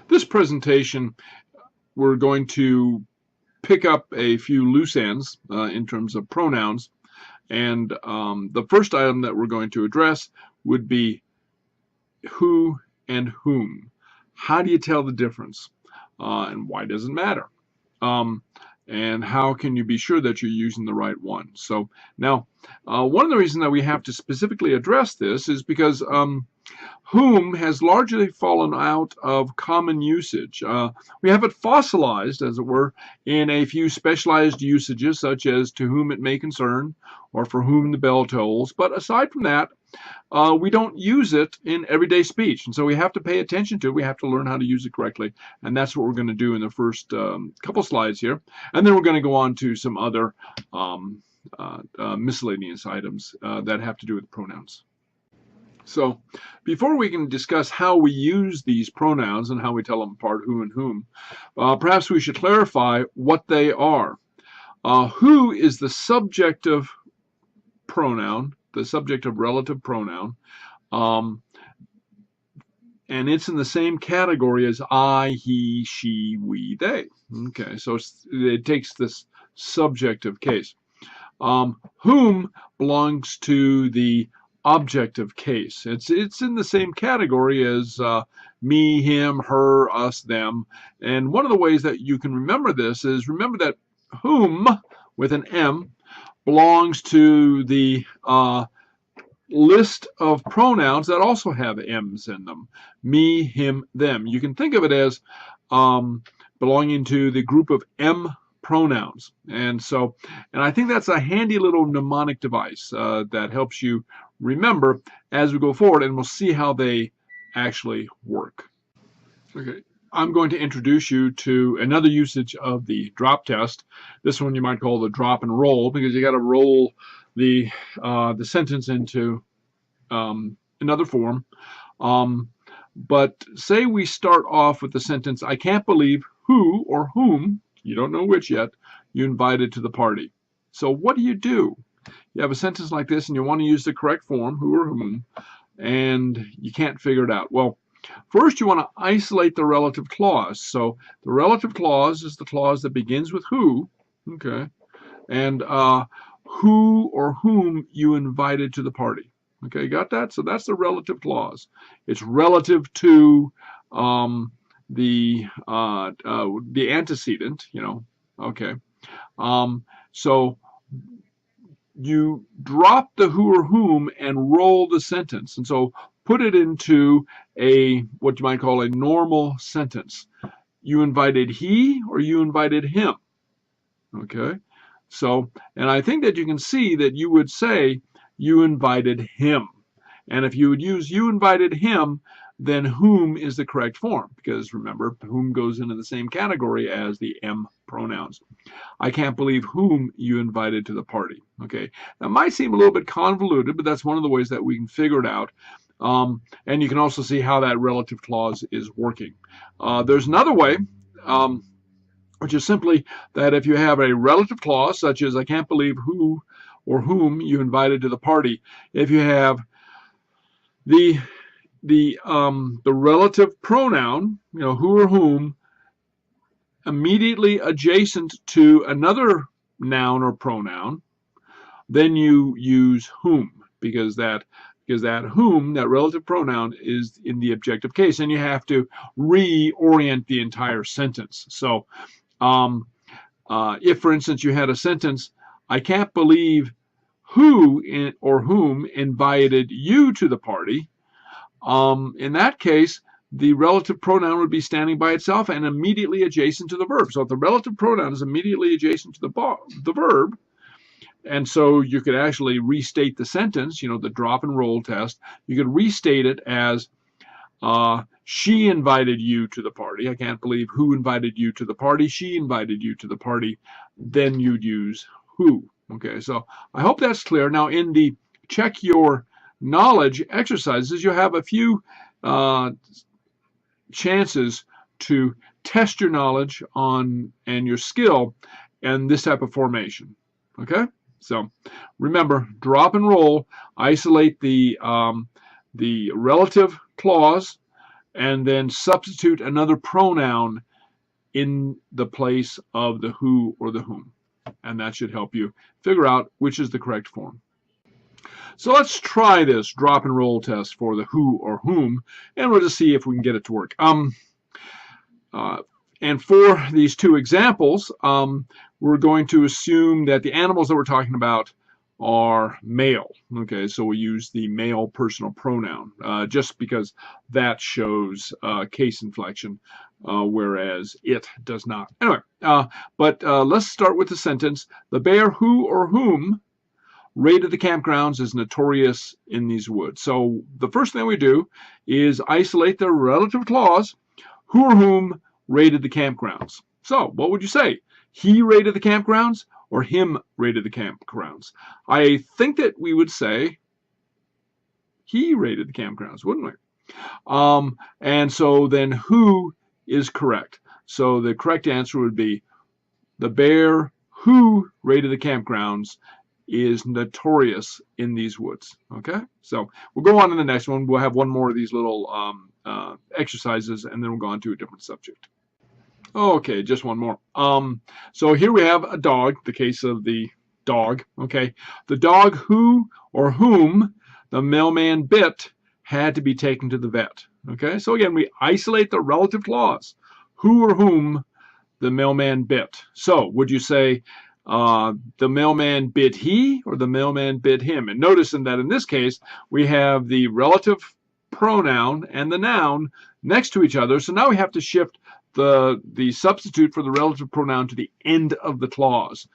This presentation, we're going to pick up a few loose ends in terms of pronouns. And the first item that we're going to address would be who and whom. How do you tell the difference? And why does it matter? And how can you be sure that you're using the right one? So now, one of the reasons that we have to specifically address this is because whom has largely fallen out of common usage. We have it fossilized, as it were, in a few specialized usages, such as to whom it may concern, or for whom the bell tolls. But aside from that, we don't use it in everyday speech, and so we have to pay attention to it. We have to learn how to use it correctly, and that's what we're going to do in the first couple slides here. And then we're going to go on to some other miscellaneous items that have to do with pronouns. So before we can discuss how we use these pronouns and how we tell them apart, who and whom, perhaps we should clarify what they are. Who is the subjective pronoun, the subjective relative pronoun, and it's in the same category as I, he, she, we, they. Okay, so it takes this subjective case. Whom belongs to the objective case. It's in the same category as me, him, her, us, them. And one of the ways that you can remember this is remember that whom with an M belongs to the list of pronouns that also have M's in them. Me, him, them. You can think of it as belonging to the group of M pronouns. And I think that's a handy little mnemonic device that helps you remember as we go forward, and we'll see how they actually work. Okay, I'm going to introduce you to another usage of the drop test. This one you might call the drop and roll, because you got to roll the sentence into another form. But say we start off with the sentence, I can't believe who or whom, you don't know which yet, you invited to the party. So what do? You have a sentence like this and you want to use the correct form, who or whom, and you can't figure it out. Well, first you want to isolate the relative clause. So the relative clause is the clause that begins with who, okay, and who or whom you invited to the party. Okay, got that? So that's the relative clause. It's relative to the antecedent, you know. Okay, so you drop the who or whom and roll the sentence, and so put it into a what you might call a normal sentence. You invited he or you invited him. Okay, so, and I think that you can see that you would say you invited him, and if you would use you invited him, then whom is the correct form, because remember, whom goes into the same category as the M pronouns. I can't believe whom you invited to the party. Okay, that might seem a little bit convoluted, but that's one of the ways that we can figure it out. And you can also see how that relative clause is working. There's another way, which is simply that if you have a relative clause, such as I can't believe who or whom you invited to the party, if you have the relative pronoun, you know, who or whom, immediately adjacent to another noun or pronoun, then you use whom, because that whom, that relative pronoun, is in the objective case, and you have to reorient the entire sentence. So if, for instance, you had a sentence, I can't believe who or whom invited you to the party, in that case, the relative pronoun would be standing by itself and immediately adjacent to the verb. So if the relative pronoun is immediately adjacent to the verb, and so you could actually restate the sentence, you know, the drop and roll test, you could restate it as she invited you to the party. I can't believe who invited you to the party. She invited you to the party. Then you'd use who. Okay, so I hope that's clear. Now in the check your knowledge exercises, you have a few chances to test your knowledge on and your skill in this type of formation. Okay, so remember, drop and roll, isolate the relative clause, and then substitute another pronoun in the place of the who or the whom. And that should help you figure out which is the correct form. So let's try this drop and roll test for the who or whom, and we'll just see if we can get it to work. And for these two examples, we're going to assume that the animals that we're talking about are male. Okay, so we use the male personal pronoun just because that shows case inflection, whereas it does not. Anyway, but let's start with the sentence. The bear who or whom raided the campgrounds is notorious in these woods. So the first thing we do is isolate the relative clause, who or whom raided the campgrounds. So what would you say? He raided the campgrounds or him raided the campgrounds? I think that we would say he raided the campgrounds, wouldn't we? And so then who is correct? So the correct answer would be the bear who raided the campgrounds is notorious in these woods. Okay, so we'll go on to the next one. We'll have one more of these little exercises, and then we'll go on to a different subject. Okay, just one more. So here we have a dog, the case of the dog. Okay, the dog who or whom the mailman bit had to be taken to the vet. Okay, so again, we isolate the relative clause, who or whom the mailman bit. So would you say the mailman bit he or the mailman bit him? And notice that in this case, we have the relative pronoun and the noun next to each other. So now we have to shift the substitute for the relative pronoun to the end of the clause.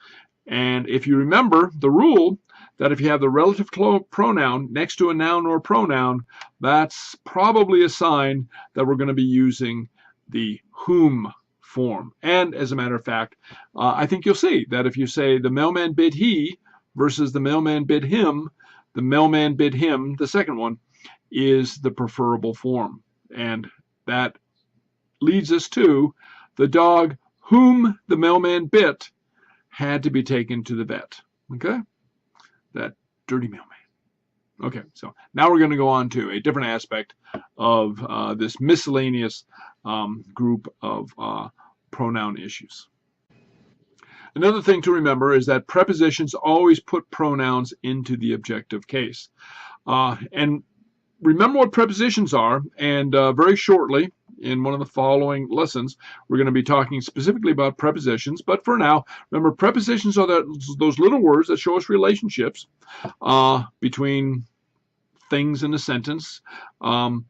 And if you remember the rule that if you have the relative pronoun next to a noun or pronoun, that's probably a sign that we're going to be using the whom form. And as a matter of fact, I think you'll see that if you say the mailman bid he versus the mailman bid him, the mailman bid him, the second one, is the preferable form. And that leads us to the dog whom the mailman bit had to be taken to the vet. Okay? That dirty mailman. Okay, so now we're going to go on to a different aspect of this miscellaneous group of pronoun issues. Another thing to remember is that prepositions always put pronouns into the objective case. And remember what prepositions are, and very shortly in one of the following lessons, we're going to be talking specifically about prepositions. But for now, remember, prepositions are those little words that show us relationships between things in a sentence, and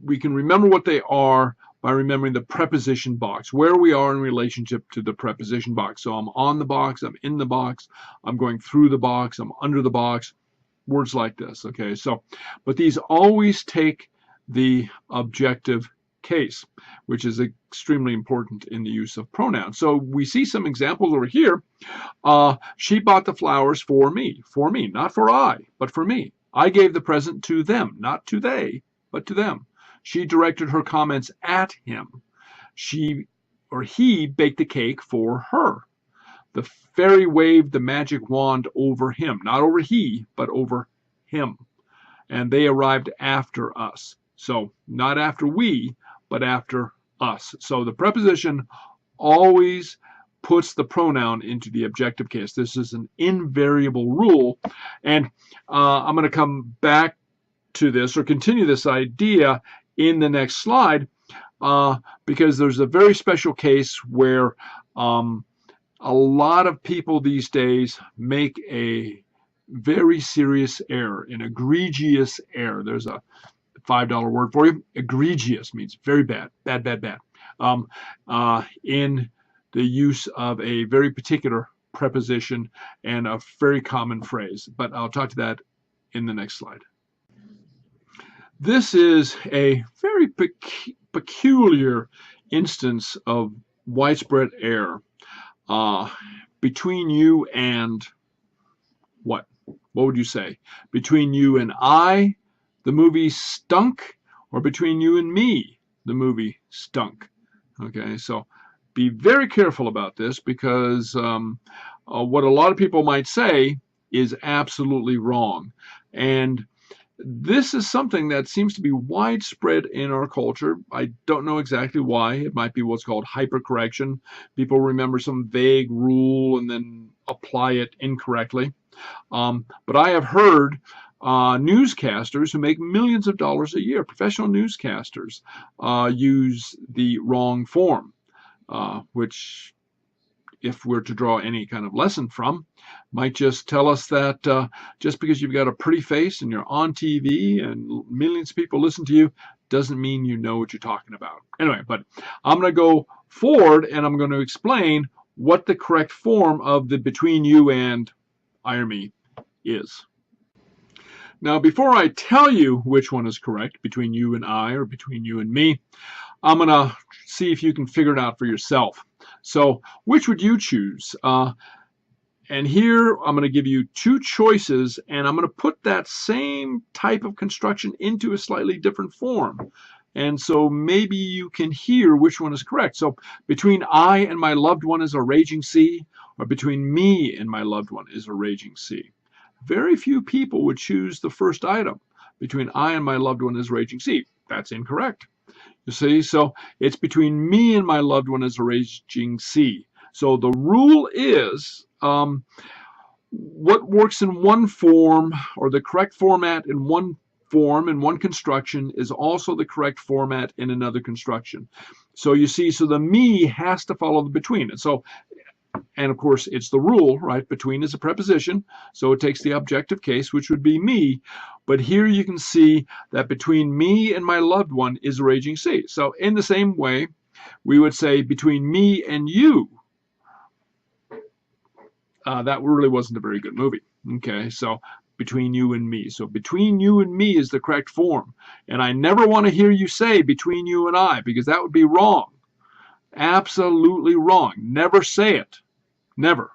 we can remember what they are by remembering the preposition box, where we are in relationship to the preposition box. So I'm on the box, I'm in the box, I'm going through the box, I'm under the box, words like this. Okay, so, but these always take the objective case, which is extremely important in the use of pronouns. So we see some examples over here. She bought the flowers for me, not for I, but for me. I gave the present to them, not to they, but to them. She directed her comments at him. She or he baked the cake for her. The fairy waved the magic wand over him, not over he, but over him. And they arrived after us. So not after we, but after us. So the preposition always puts the pronoun into the objective case. This is an invariable rule. And I'm going to come back to this or continue this idea in the next slide because there's a very special case where a lot of people these days make a very serious error, an egregious error. There's a $5 word for you. Egregious means very bad, bad. In the use of a very particular preposition and a very common phrase. But I'll talk to that in the next slide. This is a very peculiar instance of widespread error between you and what? What would you say? Between you and I, the movie stunk, or between you and me, the movie stunk? Okay, so be very careful about this because what a lot of people might say is absolutely wrong. And This is something that seems to be widespread in our culture. I don't know exactly why. It might be what's called hypercorrection. People remember some vague rule and then apply it incorrectly. But I have heard newscasters who make millions of dollars a year, professional newscasters, use the wrong form, which, if we're to draw any kind of lesson from, might just tell us that just because you've got a pretty face and you're on TV and millions of people listen to you doesn't mean you know what you're talking about. Anyway, but I'm going to go forward and I'm going to explain what the correct form of the between you and I or me is. Now, before I tell you which one is correct, between you and I or between you and me, I'm going to see if you can figure it out for yourself. So, which would you choose? And here I'm going to give you two choices, and I'm going to put that same type of construction into a slightly different form. And so maybe you can hear which one is correct. So, between I and my loved one is a raging sea, or between me and my loved one is a raging sea. Very few people would choose the first item. Between I and my loved one is a raging sea. That's incorrect. You see, so it's between me and my loved one is a raging sea. So the rule is what works in one form, or the correct format in one form, in one construction, is also the correct format in another construction. So you see, so the me has to follow the between. And of course, it's the rule, right? Between is a preposition, so it takes the objective case, which would be me. But here you can see that between me and my loved one is a raging sea. So in the same way, we would say between me and you. That really wasn't a very good movie. Okay, so between you and me. So between you and me is the correct form. And I never want to hear you say between you and I, because that would be wrong. Absolutely wrong. Never say it. Never.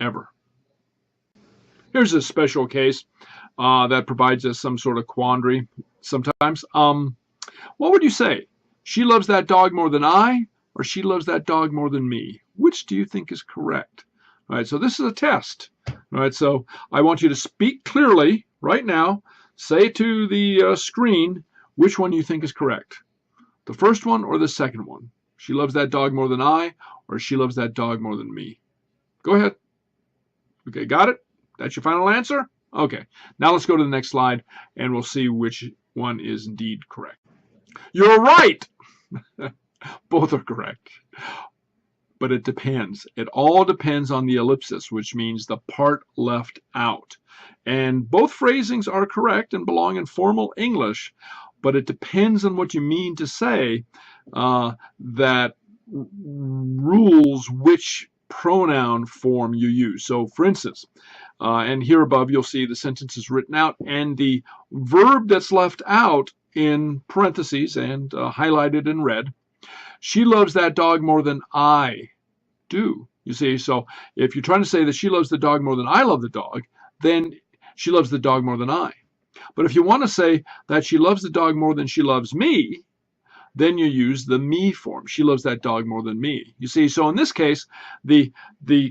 Ever. Here's a special case that provides us some sort of quandary sometimes. What would you say? She loves that dog more than I, or she loves that dog more than me? Which do you think is correct? All right, so this is a test. All right, so I want you to speak clearly right now. Say to the screen which one you think is correct. The first one or the second one? She loves that dog more than I, or she loves that dog more than me? Go ahead. Okay, got it? That's your final answer? Okay, now let's go to the next slide, and we'll see which one is indeed correct. You're right! Both are correct. But it depends. It all depends on the ellipsis, which means the part left out. And both phrasings are correct and belong in formal English, but it depends on what you mean to say that rules which pronoun form you use. So, for instance, and here above you'll see the sentence is written out, and the verb that's left out in parentheses and highlighted in red, she loves that dog more than I do. You see, so if you're trying to say that she loves the dog more than I love the dog, then she loves the dog more than I. But if you want to say that she loves the dog more than she loves me, then you use the me form. She loves that dog more than me. You see, so in this case, the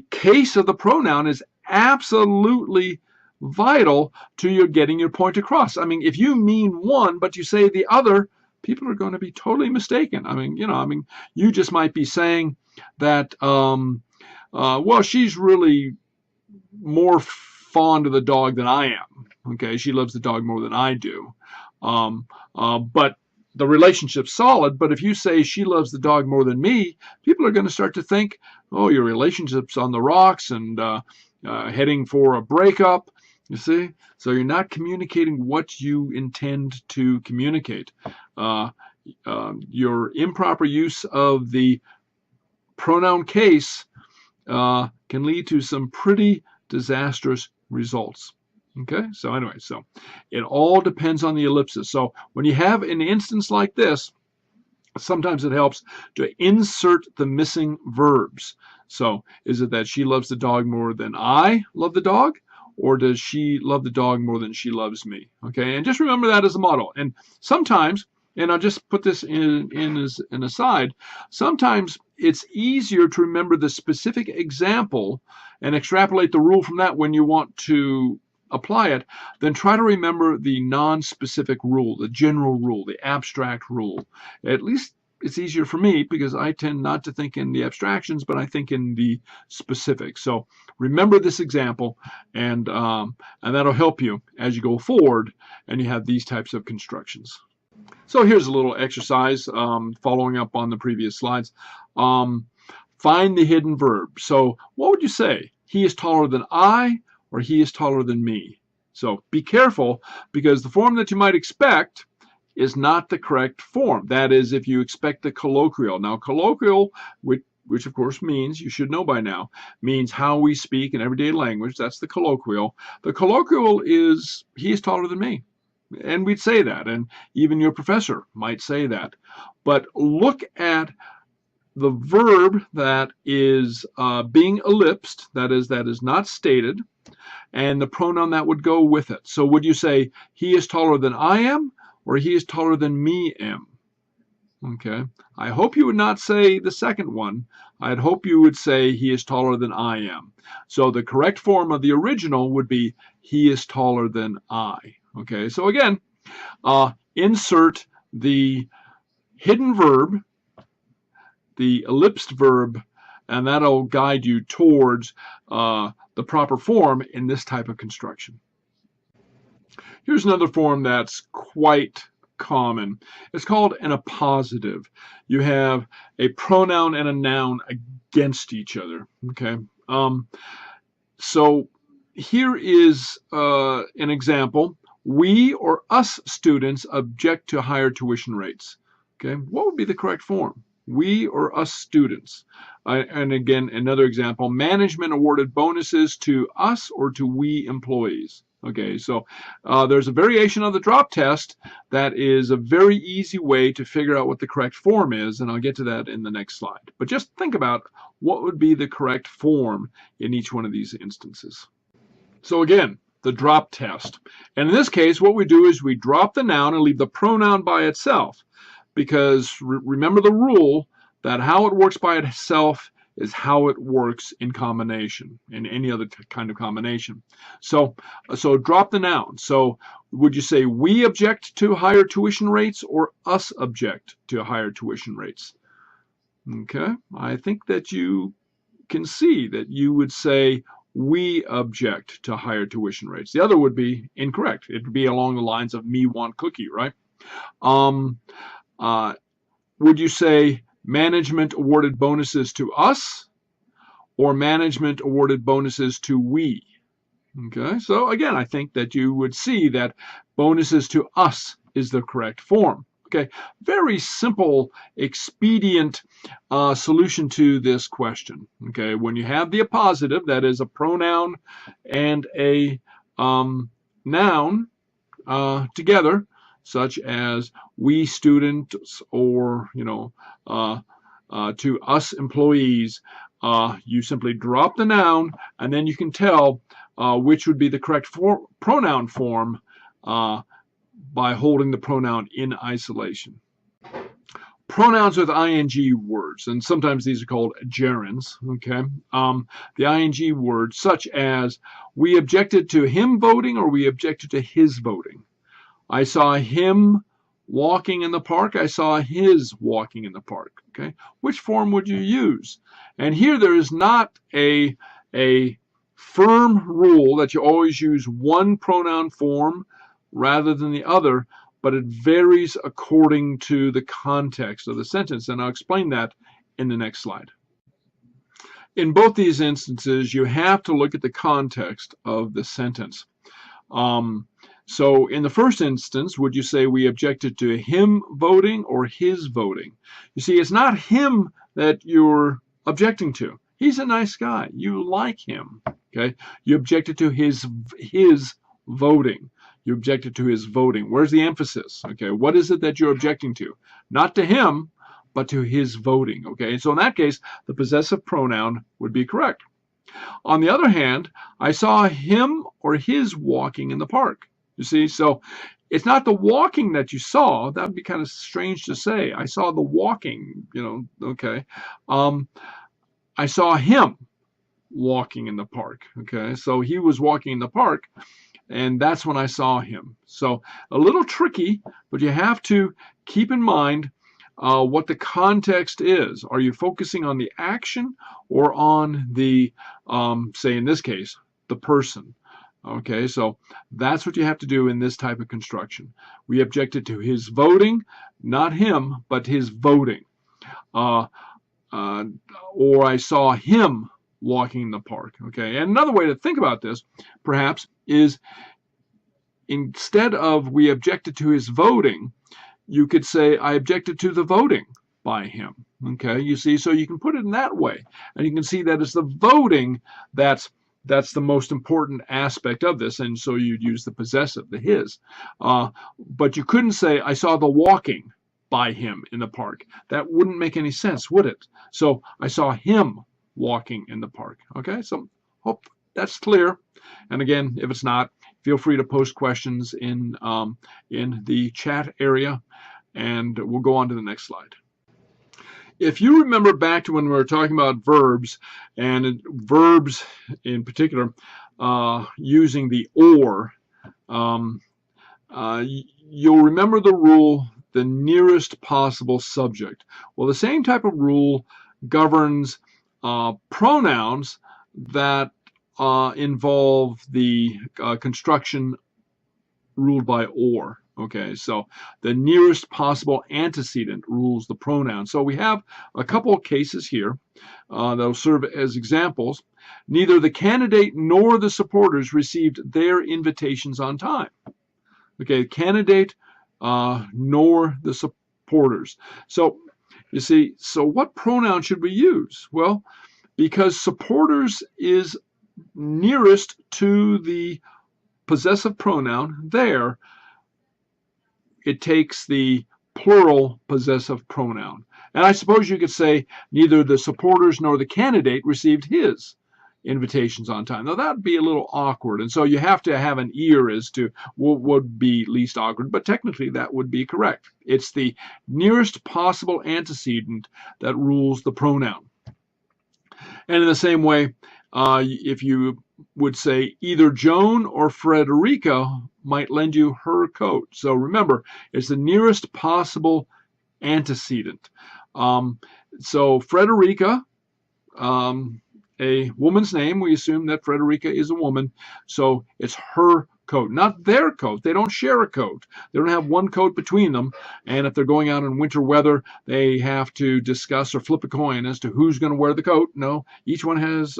case of the pronoun is absolutely vital to your getting your point across. I mean, if you mean one, but you say the other, people are going to be totally mistaken. I mean, you just might be saying that, well, she's really more fond of the dog than I am. Okay, she loves the dog more than I do. But the relationship's solid. But if you say she loves the dog more than me, people are going to start to think, oh, your relationship's on the rocks and heading for a breakup. You see? So you're not communicating what you intend to communicate. Your improper use of the pronoun case can lead to some pretty disastrous results. Okay, so anyway, so it all depends on the ellipsis. So when you have an instance like this, sometimes it helps to insert the missing verbs. So is it that she loves the dog more than I love the dog? Or does she love the dog more than she loves me? Okay, and just remember that as a model. And sometimes, and I'll just put this in as an aside, sometimes it's easier to remember the specific example and extrapolate the rule from that when you want to apply it, then try to remember the non-specific rule, the general rule, the abstract rule. At least it's easier for me because I tend not to think in the abstractions, but I think in the specifics. So remember this example, and that'll help you as you go forward and you have these types of constructions. So here's a little exercise following up on the previous slides. Find the hidden verb. So what would you say? He is taller than I, or he is taller than me. So be careful, because the form that you might expect is not the correct form. That is, if you expect the colloquial. Now, colloquial, which of course means, you should know by now, means how we speak in everyday language. That's the colloquial. The colloquial is, he is taller than me. And we'd say that, and even your professor might say that. But look at the verb that is being ellipsed, that is not stated, and the pronoun that would go with it. So would you say, he is taller than I am, or he is taller than me am? Okay. I hope you would not say the second one. I'd hope you would say, he is taller than I am. So the correct form of the original would be, he is taller than I. Okay. So again, insert the hidden verb, the ellipsed verb, and that'll guide you towards the proper form in this type of construction. Here's another form that's quite common. It's called an appositive. You have a pronoun and a noun against each other. Okay. So here is an example. We or us students object to higher tuition rates. Okay. What would be the correct form? We or us students. And again, another example, management awarded bonuses to us or to we employees. Okay, so there's a variation of the drop test that is a very easy way to figure out what the correct form is, and I'll get to that in the next slide. But just think about what would be the correct form in each one of these instances. So again, the drop test. And in this case, what we do is we drop the noun and leave the pronoun by itself. Because remember the rule that how it works by itself is how it works in combination, in any other kind of combination. So drop the noun. So would you say we object to higher tuition rates, or us object to higher tuition rates? Okay, I think that you can see that you would say we object to higher tuition rates. The other would be incorrect. It would be along the lines of me want cookie, right? Would you say management awarded bonuses to us, or management awarded bonuses to we? Okay, so again, I think that you would see that bonuses to us is the correct form. Okay, very simple, expedient solution to this question. Okay, when you have the appositive, that is a pronoun and a noun together, such as we students, or to us employees, you simply drop the noun, and then you can tell which would be the correct pronoun form by holding the pronoun in isolation. Pronouns with ing words, and sometimes these are called gerunds. Okay, the ing words, such as we objected to him voting, or we objected to his voting. I saw him walking in the park. I saw his walking in the park. Okay, which form would you use? And here there is not a firm rule that you always use one pronoun form rather than the other, but it varies according to the context of the sentence, and I'll explain that in the next slide. In both these instances, you have to look at the context of the sentence. So in the first instance, would you say we objected to him voting or his voting? You see, it's not him that you're objecting to. He's a nice guy. You like him. Okay? You objected to his voting. You objected to his voting. Where's the emphasis? Okay, what is it that you're objecting to? Not to him, but to his voting. Okay, so in that case, the possessive pronoun would be correct. On the other hand, I saw him or his walking in the park. You see, so it's not the walking that you saw. That would be kind of strange to say. I saw the walking, okay. I saw him walking in the park, okay. So he was walking in the park, and that's when I saw him. So a little tricky, but you have to keep in mind what the context is. Are you focusing on the action or on the, say in this case, the person? Okay, so that's what you have to do in this type of construction. We objected to his voting, not him, but his voting. Or I saw him walking in the park. Okay, and another way to think about this, perhaps, is instead of we objected to his voting, you could say I objected to the voting by him. Okay, you see, so you can put it in that way, and you can see that it's the voting that's the most important aspect of this, and so you'd use the possessive, the his. But you couldn't say I saw the walking by him in the park. That wouldn't make any sense, would it? So I saw him walking in the park. Okay, so hope that's clear. And again, if it's not, feel free to post questions in the chat area, and we'll go on to the next slide. If you remember back to when we were talking about verbs, and verbs in particular, using the or, you'll remember the rule, the nearest possible subject. Well, the same type of rule governs pronouns that involve the construction ruled by or. Okay, so the nearest possible antecedent rules the pronoun. So we have a couple of cases here that will serve as examples. Neither the candidate nor the supporters received their invitations on time. Okay, candidate nor the supporters. So you see, so what pronoun should we use? Well, because supporters is nearest to the possessive pronoun there, it takes the plural possessive pronoun. And I suppose you could say neither the supporters nor the candidate received his invitations on time. Now that would be a little awkward, and so you have to have an ear as to what would be least awkward, but technically that would be correct. It's the nearest possible antecedent that rules the pronoun. And in the same way, if you would say either Joan or Frederica might lend you her coat. So remember, it's the nearest possible antecedent. So Frederica, a woman's name, we assume that Frederica is a woman, so it's her coat, not their coat. They don't share a coat. They don't have one coat between them, and if they're going out in winter weather, they have to discuss or flip a coin as to who's going to wear the coat. No, each one has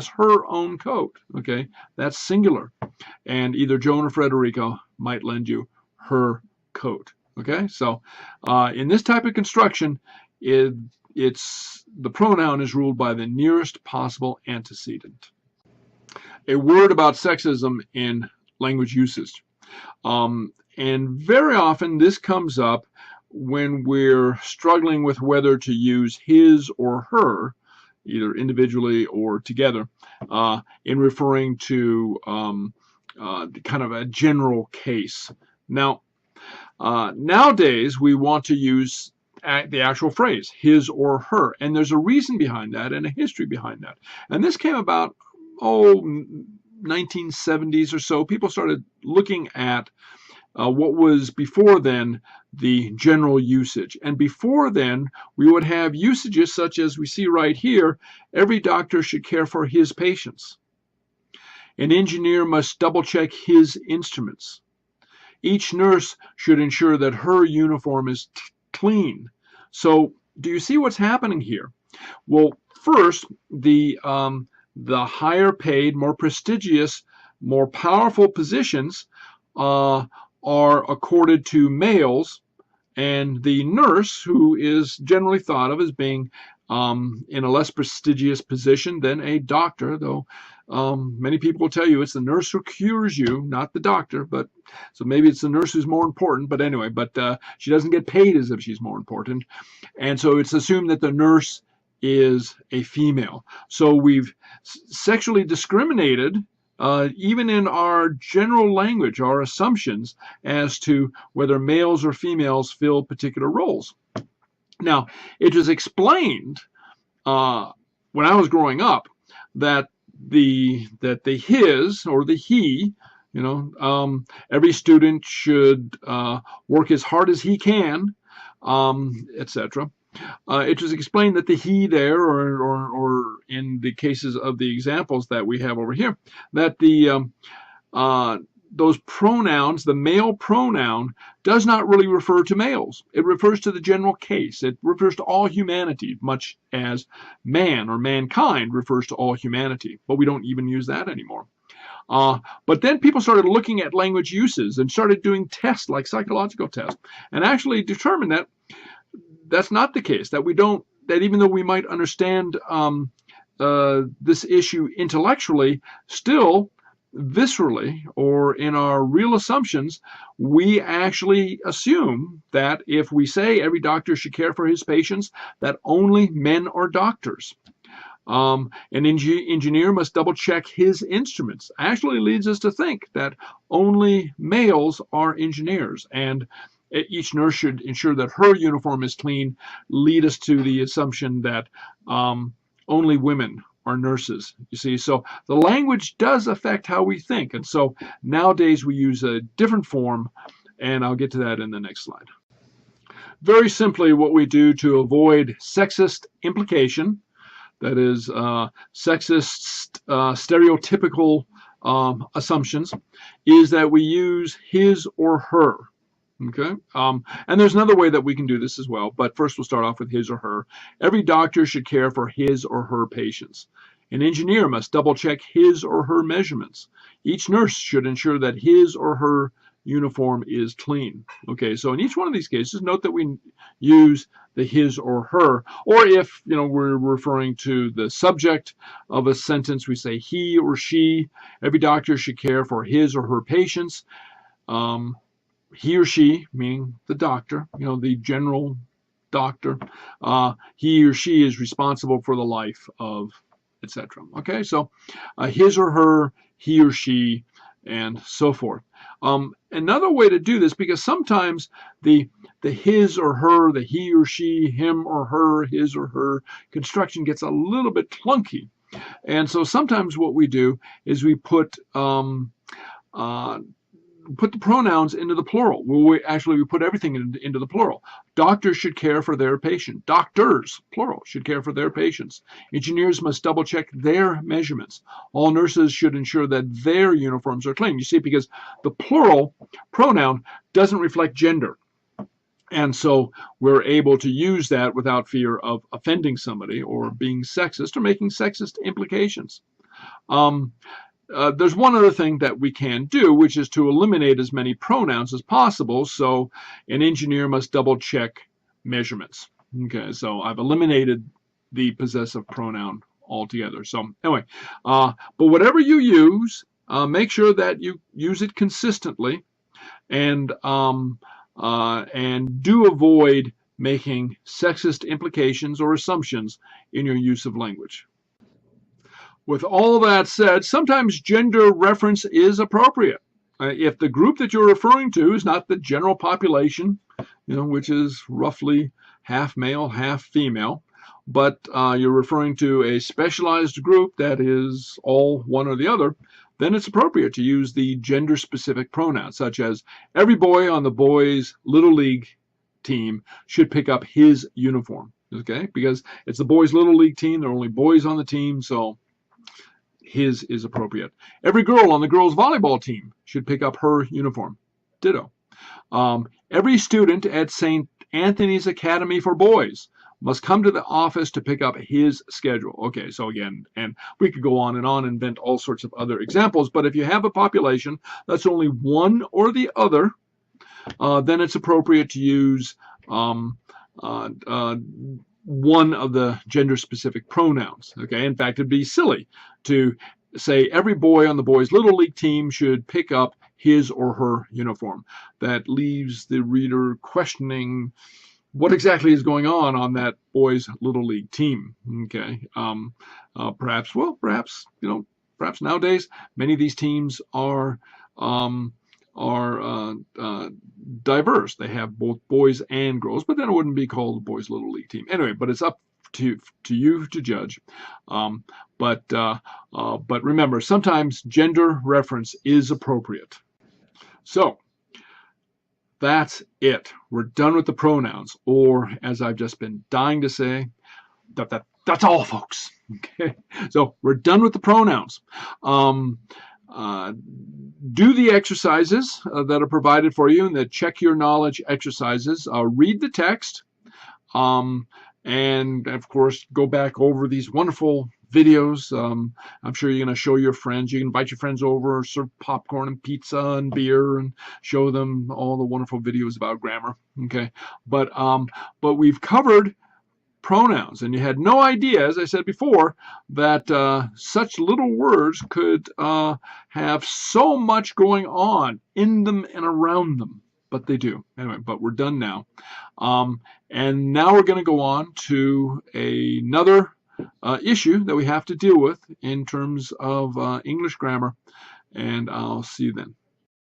her own coat. Okay, that's singular, and either Joan or Frederica might lend you her coat. Okay, so in this type of construction, it's the pronoun is ruled by the nearest possible antecedent. A word about sexism in language usage, and very often this comes up when we're struggling with whether to use his or her, either individually or together, in referring to kind of a general case. Now, nowadays we want to use the actual phrase, his or her, and there's a reason behind that and a history behind that. And this came about, 1970s or so. People started looking at what was before then the general usage. And before then, we would have usages such as we see right here. Every doctor should care for his patients. An engineer must double check his instruments. Each nurse should ensure that her uniform is clean. So do you see what's happening here? Well, first, the higher paid, more prestigious, more powerful positions are accorded to males, and the nurse, who is generally thought of as being in a less prestigious position than a doctor, though many people will tell you it's the nurse who cures you, not the doctor, but so maybe it's the nurse who's more important, but anyway, she doesn't get paid as if she's more important, and so it's assumed that the nurse is a female. So we've sexually discriminated even in our general language, our assumptions as to whether males or females fill particular roles. Now, it was explained when I was growing up that the his or the he, every student should work as hard as he can, etc. It was explained that the he there, or in the cases of the examples that we have over here, that those pronouns, the male pronoun, does not really refer to males. It refers to the general case. It refers to all humanity, much as man or mankind refers to all humanity. But we don't even use that anymore. But then people started looking at language uses and started doing tests, like psychological tests, and actually determined that that's not the case, that even though we might understand this issue intellectually, still viscerally, or in our real assumptions, we actually assume that if we say every doctor should care for his patients, that only men are doctors. An engineer must double check his instruments. Actually leads us to think that only males are engineers, and each nurse should ensure that her uniform is clean, lead us to the assumption that only women are nurses. You see, so the language does affect how we think, and so nowadays we use a different form, and I'll get to that in the next slide. Very simply, what we do to avoid sexist implication, that is sexist stereotypical assumptions, is that we use his or her. Okay, and there's another way that we can do this as well, but first we'll start off with his or her. Every doctor should care for his or her patients. An engineer must double check his or her measurements. Each nurse should ensure that his or her uniform is clean. Okay, so in each one of these cases, note that we use the his or her, or if we're referring to the subject of a sentence, we say he or she. Every doctor should care for his or her patients. He or she, meaning the doctor, the general doctor, he or she is responsible for the life of, etc. Okay, so his or her, he or she, and so forth. Another way to do this, because sometimes the his or her, the he or she, him or her, his or her construction gets a little bit clunky. And so sometimes what we do is we put the pronouns into the plural. We put everything into the plural. Doctors should care for their patient. Doctors, plural, should care for their patients. Engineers must double check their measurements. All nurses should ensure that their uniforms are clean. You see, because the plural pronoun doesn't reflect gender. And so we're able to use that without fear of offending somebody or being sexist or making sexist implications. There's one other thing that we can do, which is to eliminate as many pronouns as possible. So an engineer must double check measurements. Okay, so I've eliminated the possessive pronoun altogether. So anyway, but whatever you use, make sure that you use it consistently, and do avoid making sexist implications or assumptions in your use of language. With all that said, sometimes gender reference is appropriate. If the group that you're referring to is not the general population, which is roughly half male, half female, but you're referring to a specialized group that is all one or the other, then it's appropriate to use the gender-specific pronouns, such as every boy on the boys' Little League team should pick up his uniform, okay? Because it's the boys' Little League team, there are only boys on the team, so his is appropriate. Every girl on the girls' volleyball team should pick up her uniform. Ditto. Every student at St. Anthony's Academy for Boys must come to the office to pick up his schedule. Okay, so again, and we could go on and invent all sorts of other examples, but if you have a population that's only one or the other, then it's appropriate to use one of the gender-specific pronouns. Okay, in fact, it'd be silly to say every boy on the boys' Little League team should pick up his or her uniform. That leaves the reader questioning what exactly is going on that boys' Little League team. Okay, perhaps nowadays many of these teams are diverse. They have both boys and girls, but then it wouldn't be called the boys' Little League team. Anyway, but it's up to you to judge. But remember, sometimes gender reference is appropriate. So that's it. We're done with the pronouns, or as I've just been dying to say, that's all, folks. Okay, so we're done with the pronouns. Do the exercises that are provided for you, and the check your knowledge exercises. Read the text, and of course, go back over these wonderful videos. I'm sure you're going to show your friends. You can invite your friends over, serve popcorn and pizza and beer, and show them all the wonderful videos about grammar. Okay, but we've covered pronouns, and you had no idea, as I said before, that such little words could have so much going on in them and around them, but they do. Anyway, but we're done now, and now we're going to go on to another issue that we have to deal with in terms of English grammar, and I'll see you then.